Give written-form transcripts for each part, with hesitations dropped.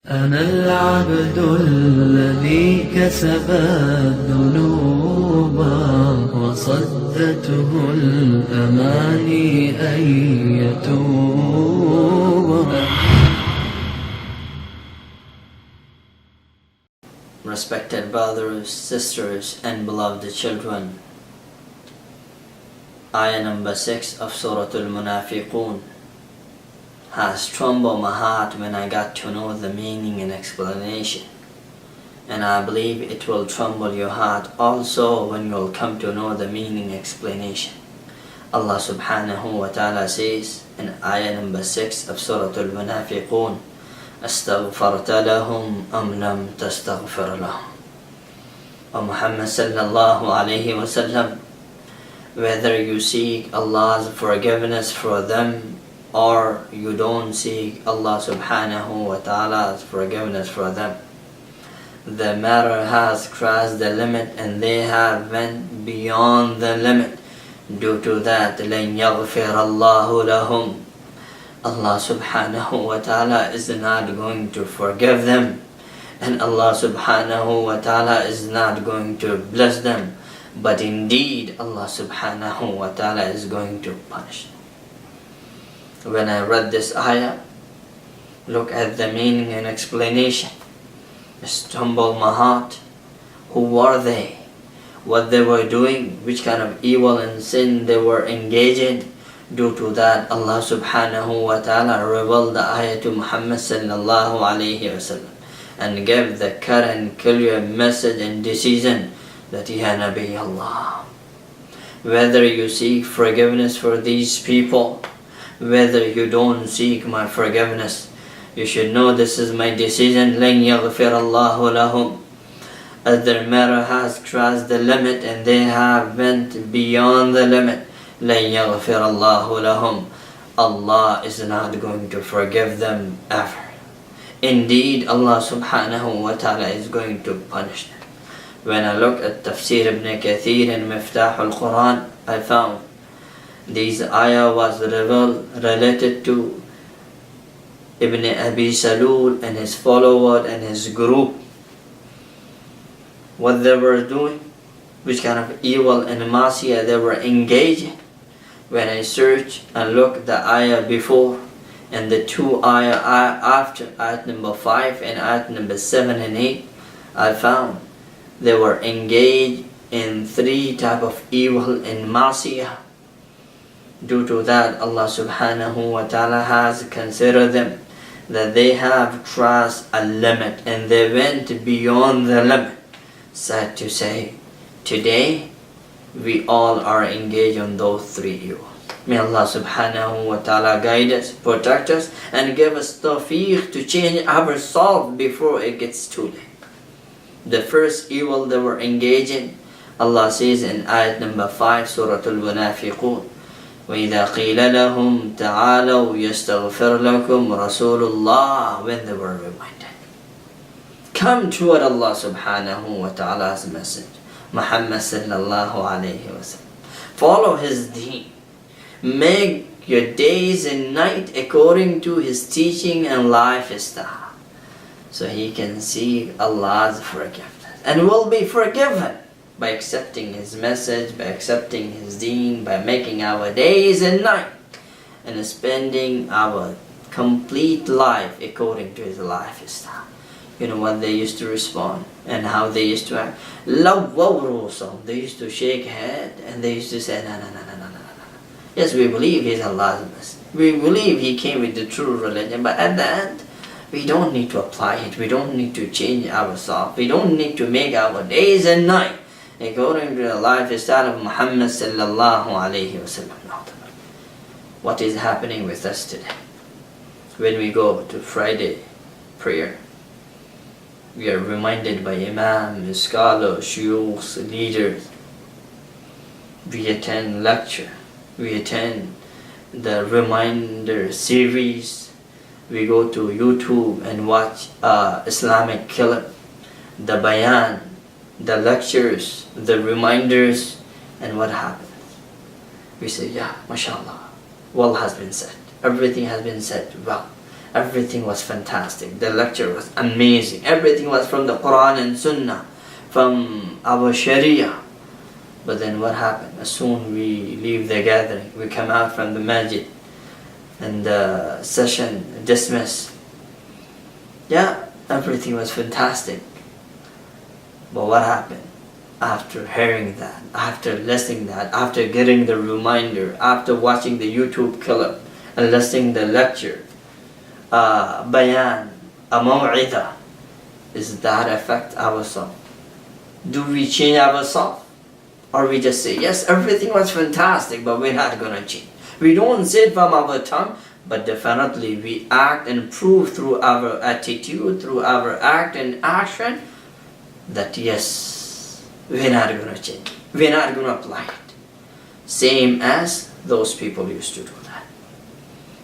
أنا العبد الذي كسب الذنوب وصدته الأماني أن يتوب. Respected brothers, sisters, and beloved children, Ayah number 6 of Surah Al-Munafiqun has trembled my heart when I got to know the meaning and explanation. And I believe it will tremble your heart also when you will come to know the meaning and explanation. Allah subhanahu wa ta'ala says in Ayah number 6 of Surah Al-Munafiqun, أَسْتَغْفَرْتَ لَهُمْ أَمْ لَمْ تَسْتَغْفِرْ لَهُمْ. O Muhammad sallallahu alayhi wa sallam, whether you seek Allah's forgiveness for them or you don't seek Allah subhanahu wa ta'ala's forgiveness for them, the matter has crossed the limit and they have went beyond the limit. Due to that, لَنْ يَغْفِرَ اللَّهُ لَهُمْ. Allah subhanahu wa ta'ala is not going to forgive them, and Allah subhanahu wa ta'ala is not going to bless them, but indeed Allah subhanahu wa ta'ala is going to punish them. When I read this ayah, look at the meaning and explanation. It stumbled my heart. Who were they? What they were doing? Which kind of evil and sin they were engaged in? Due to that, Allah subhanahu wa ta'ala revealed the ayah to Muhammad sallallahu alayhi wa sallam and gave the current clear message and decision that Ya Nabi Allah, whether you seek forgiveness for these people, whether you don't seek my forgiveness, you should know this is my decision. لَنْ يَغْفِرَ اللَّهُ لَهُمْ. As their matter has crossed the limit and they have went beyond the limit, لَنْ يَغْفِرَ اللَّهُ لَهُمْ. Allah is not going to forgive them ever. Indeed, Allah subhanahu wa ta'ala is going to punish them. When I look at Tafsir ibn Kathir and Miftah al-Quran, I found these ayah was related to Ibn Abi Salul and his follower and his group. What they were doing, which kind of evil and masiyah they were engaged in. When I search and look at the ayah before and the two ayah after, ayat number 5 and ayat number 7 and 8, I found they were engaged in 3 type of evil and masiyah. Due to that, Allah subhanahu wa ta'ala has considered them that they have crossed a limit and they went beyond the limit. Sad to say, today we all are engaged on those 3 evils. May Allah subhanahu wa ta'ala guide us, protect us, and give us tawfiq to change ourselves before it gets too late. The first evil they were engaged in, Allah says in ayat number 5, Surah Al-Munafiqun, وَإِذَا قِيلَ لَهُمْ تَعَالَوْا يَسْتَغْفِرْ لَكُمْ رَسُولُ اللَّهِ. When they were reminded, come toward Allah subhanahu wa ta'ala's message, Muhammad sallallahu alayhi wa sallam. Follow his deen. Make your days and night according to his teaching and lifestyle, so he can seek Allah's forgiveness and will be forgiven by accepting his message, by accepting his deen, by making our days and night and spending our complete life according to his lifestyle. You know what they used to respond and how they used to act? They used to shake head and they used to say, no. Yes, we believe he's Allah's messenger. We believe he came with the true religion, but at the end, we don't need to apply it. We don't need to change ourselves. We don't need to make our days and night according to the lifestyle of Muhammad sallallahu alayhi wa sallam. What is happening with us today? When we go to Friday prayer, we are reminded by imam, scholars, shuyukhs, leaders. We attend lecture. We attend the reminder series. We go to YouTube and watch Islamic clip, the bayan, the lectures, the reminders, and what happens? We say, yeah, mashallah, well has been said. Everything has been said well. Everything was fantastic. The lecture was amazing. Everything was from the Quran and Sunnah, from our Sharia. But then what happened? As soon we leave the gathering, we come out from the masjid and the session dismissed. Yeah, everything was fantastic. But what happened? After hearing that, after listening that, after getting the reminder, after watching the YouTube clip and listening the lecture, bayan, a maw'idah, does that affect ourselves? Do we change ourselves? Or we just say, yes, everything was fantastic, but we're not going to change. We don't say it from our tongue, but definitely we act and prove through our attitude, through our act and action, that yes, we're not going to change. We're not going to apply it. Same as those people used to do that.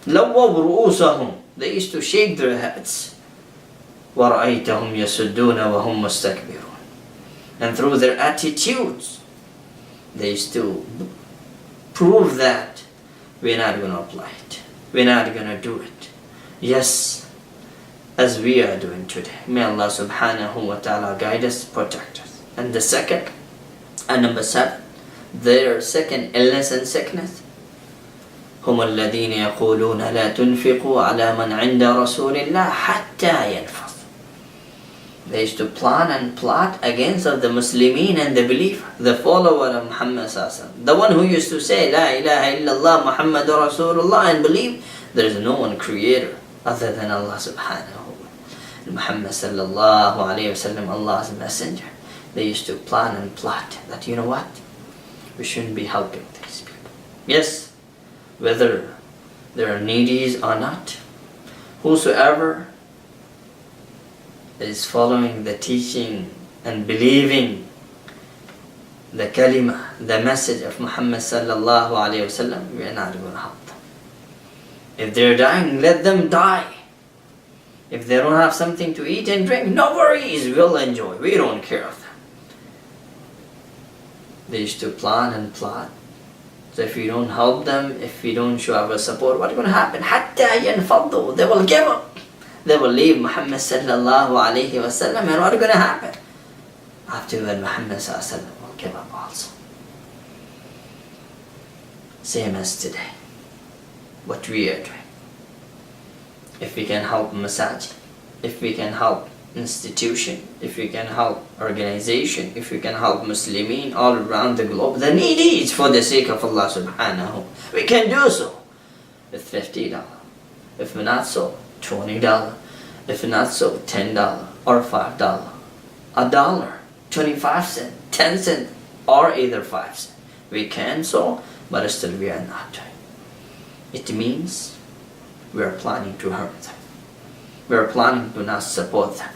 لَوَّوْ رُؤُوسَهُمْ, they used to shake their heads. وَرَأَيْتَهُمْ يَسُدُّونَ وَهُمْ مُسْتَكْبِرُونَ. And through their attitudes, they used to prove that we're not going to apply it. We're not going to do it. Yes, as we are doing today. May Allah subhanahu wa ta'ala guide us, protect us. And the second, and number 7, their second illness and sickness. هم الذين يقولون لا تنفقوا على من عند رسول الله حتى ينفض. They used to plan and plot against the Muslimin and the believer, the follower of Muhammad sallallahu, the one who used to say La ilaha illallah Muhammadur Rasulullah and believe there is no one creator other than Allah subhanahu wa ta'ala. Muhammad sallallahu alayhi wasallam, Allah's messenger. They used to plan and plot that, you know what, we shouldn't be helping these people. Yes, whether there are needies or not, whosoever is following the teaching and believing the kalima, the message of Muhammad sallallahu alayhi wasallam, we are not going to help them. If they're dying, let them die. If they don't have something to eat and drink, no worries, we'll enjoy. We don't care of them. They used to plan and plot. So if we don't help them, if we don't show our support, what's going to happen? حَتَّى يَنْفَضُّوا, they will give up. They will leave Muhammad sallallahu alayhi wasallam, and what's going to happen? Afterward, Muhammad sallallahu alayhi wasallam will give up also. Same as today, what we are doing. If we can help masajid, if we can help institution, if we can help organization, if we can help Muslimin all around the globe, the needy for the sake of Allah subhanahu, we can do so with $50. If not so, $20. If not so, $10 or $5, $1, 25 cents, 10 cents, or either 5 cents. We can so, but still we are not doing. It means we are planning to hurt them. We are planning to not support them.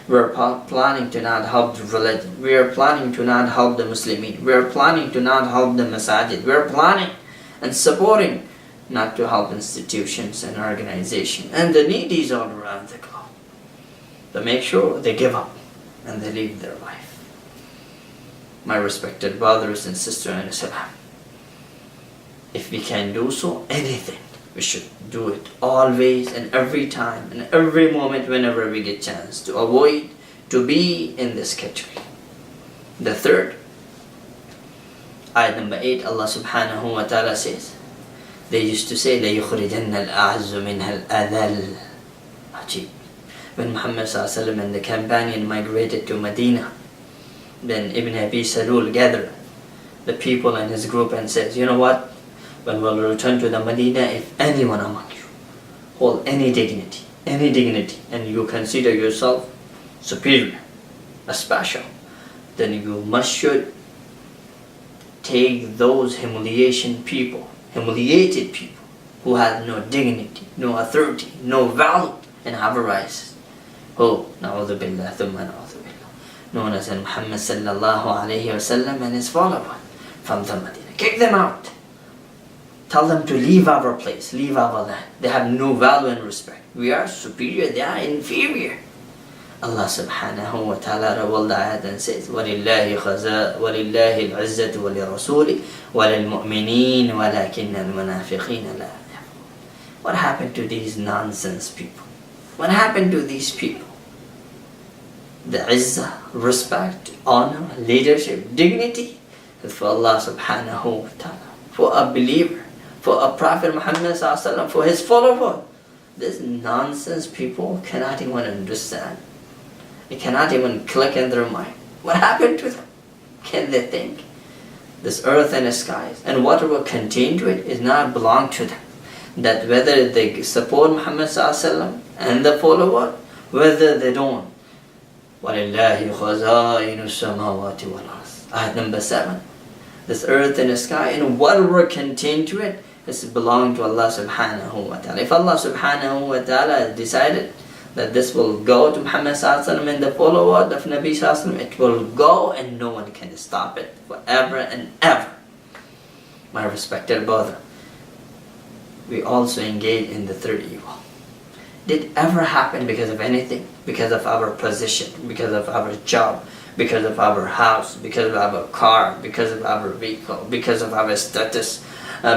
We are planning to not help the religion. We are planning to not help the Muslimin. We are planning to not help the masajid. We are planning and supporting not to help institutions and organizations and the needies all around the globe. But make sure they give up and they live their life. My respected brothers and sisters in Islam, if we can do so, anything, we should do it always and every time and every moment whenever we get chance to avoid to be in this category. The third, ayat number 8, Allah subhanahu wa ta'ala says, they used to say, لَيُخْرِجَنَّ الْأَعَزُّ مِنْهَا الْأَذَلِ. Ajib. When Muhammad sallallahu alaihi wasallam and the companion migrated to Medina, then Ibn Abi Salul gathered the people in his group and says, you know what, when we'll return to the Medina, if anyone among you hold any dignity, and you consider yourself superior, special, then you must should take those humiliated people who have no dignity, no authority, no value, and have a rise. Oh, na'udhu billah, thumma na'udhu billah. Known as Muhammad sallallahu alayhi wasallam and his followers from the Medina. Kick them out. Tell them to leave our place, leave our land. They have no value and respect. We are superior, they are inferior. Allah subhanahu wa ta'ala revealed the ayat and says, وَلِلَّهِ الْعِزَّةُ وَلِرَسُولِهِ وَلِلْمُؤْمِنِينَ وَلَكِنَّ الْمُنَافِقِينَ لَا يَعْلَمُونَ. What happened to these nonsense people? What happened to these people? The izzah, respect, honor, leadership, dignity is for Allah subhanahu wa ta'ala, for a believer, for a Prophet Muhammad sallallahu alaihi wasallam, for his follower. This nonsense people cannot even understand. It cannot even click in their mind. What happened to them? Can they think? This earth and the skies and whatever contained to it is not belong to them. That whether they support Muhammad sallallahu alaihi wasallam and the follower, whether they don't. وَلِلَّهِ خَزَائِنُ السَّمَاوَاتِ وَالْأَرْضِ. Ayat number 7. This earth and the sky and whatever contained to it is belong to Allah subhanahu wa ta'ala. If Allah subhanahu wa ta'ala decided that this will go to Muhammad sallallahu alaihi wasallam and the follower of Nabi sallallahu alaihi wasallam, it will go and no one can stop it forever and ever. My respected brother, we also engage in the third evil. Did it ever happen because of anything? Because of our position, because of our job, because of our house, because of our car, because of our vehicle, because of our status,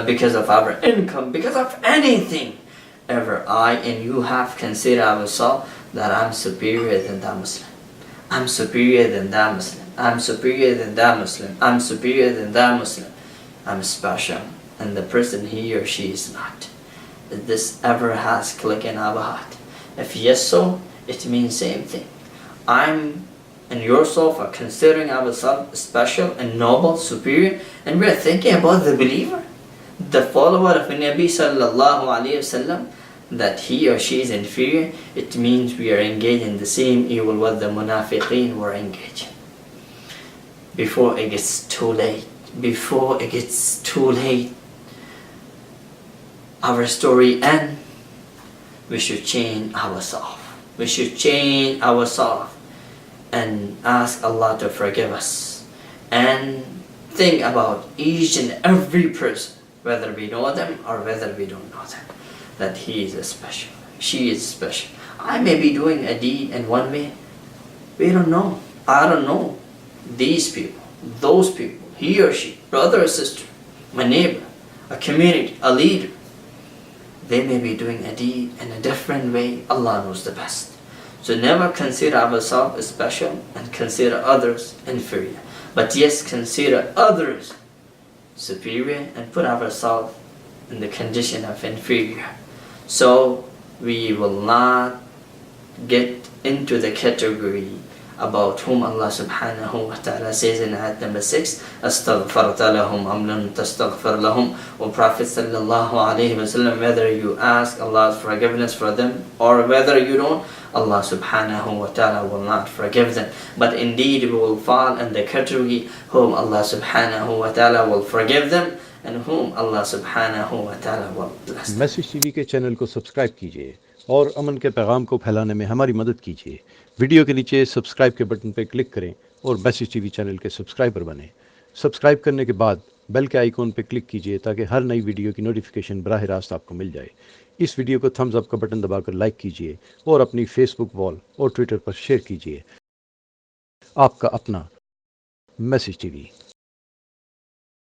because of our income, because of anything. Ever I and you have considered ourselves that I'm superior than that Muslim. I'm superior than that Muslim. I'm superior than that Muslim. I'm superior than that Muslim. I'm special. And the person he or she is not. If this ever has clicked in our heart? If yes so, it means same thing. I'm and yourself are considering ourselves special and noble, superior, and we are thinking about the believer, the follower of Nabi sallallahu alaihi wasallam, that he or she is inferior. It means we are engaged in the same evil what the munafiqeen were engaged. Before it gets too late, before it gets too late, our story ends, we should change ourselves. We should change ourselves and ask Allah to forgive us. And think about each and every person, whether we know them or whether we don't know them, that he is special, she is special. I may be doing a deed in one way. We don't know. I don't know. These people, those people, he or she, brother or sister, my neighbor, a community, a leader, they may be doing a deed in a different way. Allah knows the best. So never consider ourselves special and consider others inferior. But yes, consider others superior and put ourselves in the condition of inferior. So we will not get into the category about whom Allah subhanahu wa ta'ala says in ayat number 6, أَسْتَغْفَرْتَ لَهُمْ أَمْ لَمْ تَسْتَغْفِرْ لَهُمْ. O Prophet sallallahu alayhi wa sallam, whether you ask Allah's forgiveness for them or whether you don't, Allah subhanahu wa ta'ala will not forgive them. But indeed we will fall in the category whom Allah subhanahu wa ta'ala will forgive them and whom Allah subhanahu wa ta'ala will bless. Message TV के channel को subscribe कीजिए और अमन के पैगाम को फैलाने में हमारी मदद कीजिए। वीडियो के नीचे सब्सक्राइब के बटन पर क्लिक करें और मैसेज टीवी चैनल के सब्सक्राइबर बनें। सब्सक्राइब करने के बाद बेल के आइकॉन पर क्लिक कीजिए ताकि हर नई वीडियो की नोटिफिकेशन बराह रास्त आपको मिल जाए। इस वीडियो को थम्स अप का बटन दबाकर लाइक कीजिए और अपनी फेसबुक वॉल और ट्विटर पर शेयर कीजिए। आपका अपना मैसेज टीवी।